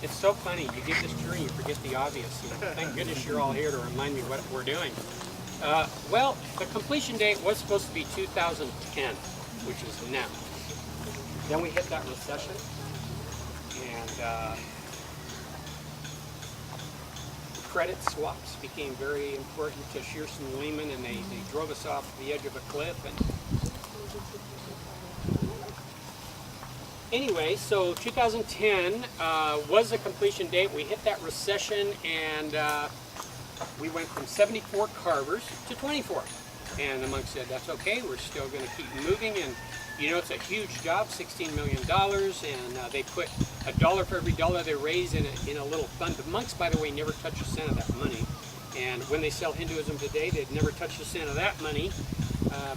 It's so funny. You give this tour and you forget the obvious. You know, thank goodness you're all here to remind me what we're doing. Well, the completion date was supposed to be 2010, which is now. Then we hit that recession, and credit swaps became very important to Shearson Lehman, and they drove us off the edge of a cliff. And anyway, so 2010 was the completion date. We hit that recession, and we went from 74 carvers to 24. And the monk said, that's okay, we're still going to keep moving. And you know, it's a huge job, $16 million, and they put $1 for every dollar they raise in a little fund. The monks, by the way, never touch a cent of that money. And when they sell Hinduism today, they'd never touch a cent of that money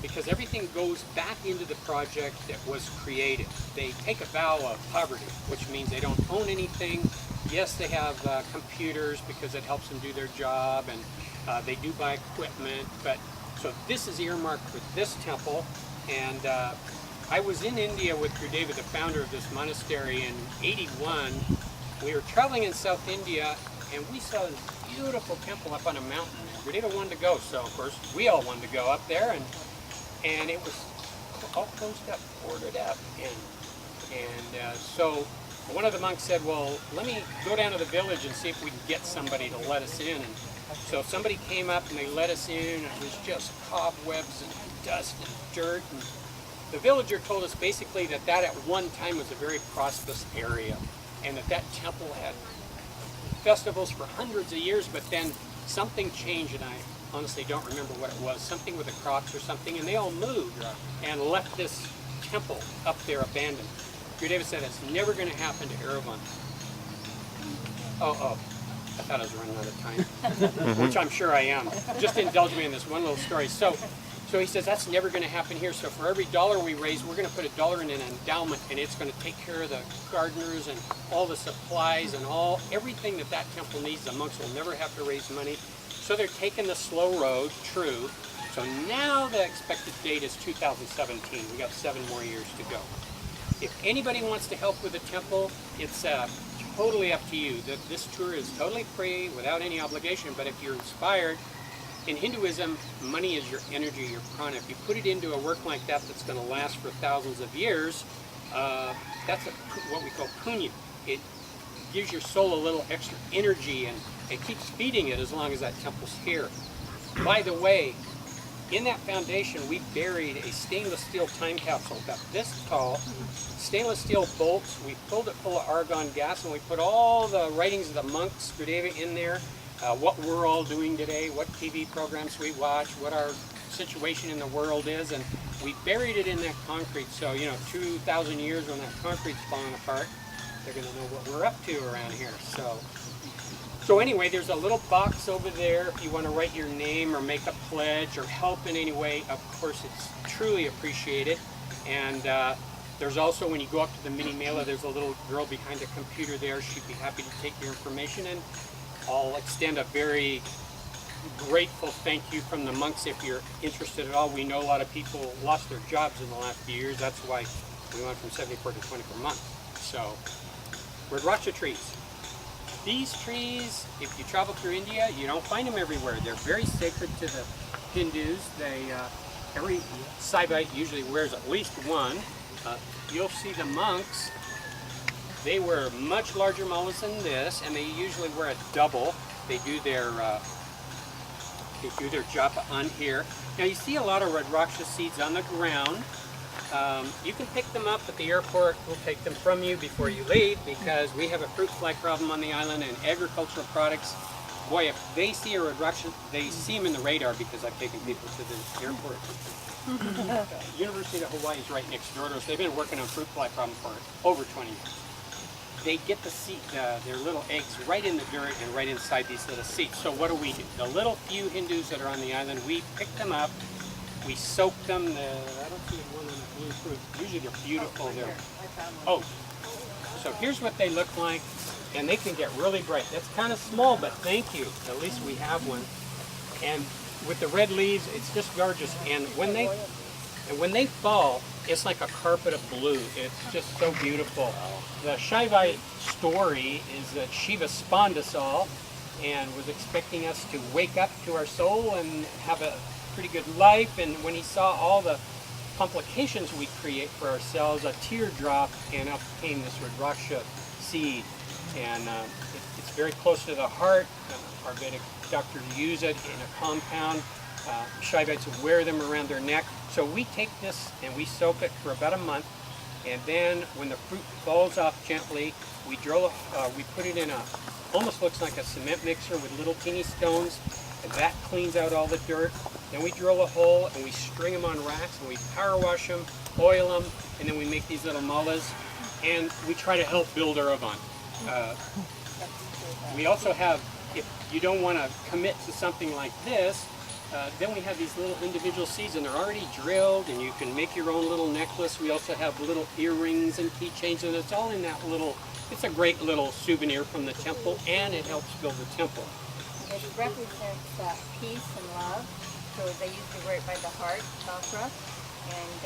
because everything goes back into the project that was created. They take a vow of poverty, which means they don't own anything. Yes, they have computers because it helps them do their job, and they do buy equipment. But so this is earmarked for this temple, and I was in India with Gurudeva, the founder of this monastery, in '81. We were traveling in South India, and we saw this beautiful temple up on a mountain. Gurudeva wanted to go, so of course we all wanted to go up there, and it was all closed up, boarded up, and so one of the monks said, well, let me go down to the village and see if we can get somebody to let us in. And so somebody came up and they let us in, and it was just cobwebs and dust and dirt. And the villager told us basically that at one time was a very prosperous area, and that temple had festivals for hundreds of years, but then something changed, and I honestly don't remember what it was, something with the crops or something, and they all moved and left this temple up there abandoned. Gurudeva said it's never going to happen to Erevan. Oh, I thought I was running out of time, which I'm sure I am. Just indulge me in this one little story. So he says that's never going to happen here. So for every dollar we raise, we're going to put $1 in an endowment, and it's going to take care of the gardeners and all the supplies and everything that temple needs. The monks will never have to raise money. So they're taking the slow road, true. So now the expected date is 2017. We got 7 more years to go. If anybody wants to help with the temple, it's totally up to you. This tour is totally free, without any obligation, but if you're inspired, in Hinduism, money is your energy, your prana. If you put it into a work like that that's going to last for thousands of years, that's what we call punya. It gives your soul a little extra energy, and it keeps feeding it as long as that temple's here. By the way, in that foundation, we buried a stainless steel time capsule about this tall, stainless steel bolts. We filled it full of argon gas, and we put all the writings of the monks, Gurudeva, in there, what we're all doing today, what TV programs we watch, what our situation in the world is, and we buried it in that concrete. So, 2,000 years when that concrete's falling apart, they're going to know what we're up to around here. So anyway, there's a little box over there if you want to write your name or make a pledge or help in any way. Of course, it's truly appreciated. And there's also, when you go up to the mini mailer, there's a little girl behind a computer there. She'd be happy to take your information, and I'll extend a very grateful thank you from the monks if you're interested at all. We know a lot of people lost their jobs in the last few years. That's why we went from 74 to 24 months. So, Rudraksha trees. These trees, if you travel through India, you don't find them everywhere. They're very sacred to the Hindus. Every Saivite usually wears at least one. You'll see the monks, they wear much larger malas than this, and they usually wear a double. They do their japa on here. Now you see a lot of Rudraksha seeds on the ground. You can pick them up at the airport. We'll take them from you before you leave, because we have a fruit fly problem on the island, and agricultural products, boy, if they see a Rudraksha, they see them in the radar, because I've taken people to the airport. University of Hawaii is right next door to us. They've been working on fruit fly problem for over 20 years. They get the seed, their little eggs right in the dirt and right inside these little seeds. So what do? The little few Hindus that are on the island, we pick them up, we soak them. I don't see one on the blue fruit. Usually they're beautiful. So here's what they look like, and they can get really bright. That's kind of small, but thank you. At least we have one. And with the red leaves, it's just gorgeous. And when they fall, It's like a carpet of blue. It's just so beautiful. The Shaivite story is that Shiva spawned us all and was expecting us to wake up to our soul and have a pretty good life. And when he saw all the complications we create for ourselves, a tear dropped and up came this Rudraksha seed. And it's very close to the heart. Our Vedic doctors use it in a compound. Shaivites wear them around their neck. So we take this and we soak it for about a month, and then when the fruit falls off gently, we put it in almost looks like a cement mixer with little teeny stones, and that cleans out all the dirt. Then we drill a hole and we string them on racks and we power wash them, oil them, and then we make these little mullas, and we try to help build our oven. We also have, if you don't want to commit to something like this, then we have these little individual seeds, and they're already drilled, and you can make your own little necklace. We also have little earrings and keychains, and it's all in that little, it's a great little souvenir from the temple, and it helps build the temple. It represents peace and love, so they usually wear it by the heart chakra, and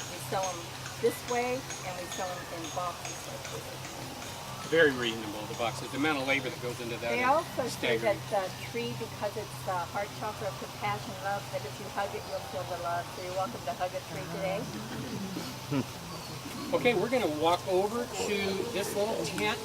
we sell them this way, and we sell them in boxes like this. Very reasonable, the boxes. The amount of labor that goes into that. They also say staggering. that the tree, because it's the heart chakra of compassion, love, that if you hug it, you'll feel the love. So you're welcome to hug a tree today. Okay, we're going to walk over to this little tent,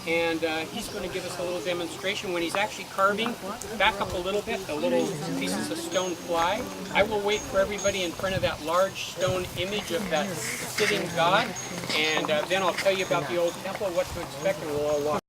and he's going to give us a little demonstration. When he's actually carving, back up a little bit, the little pieces of stone fly. I will wait for everybody in front of that large stone image of that sitting god, and then I'll tell you about the old temple, what to expect, and we'll all walk.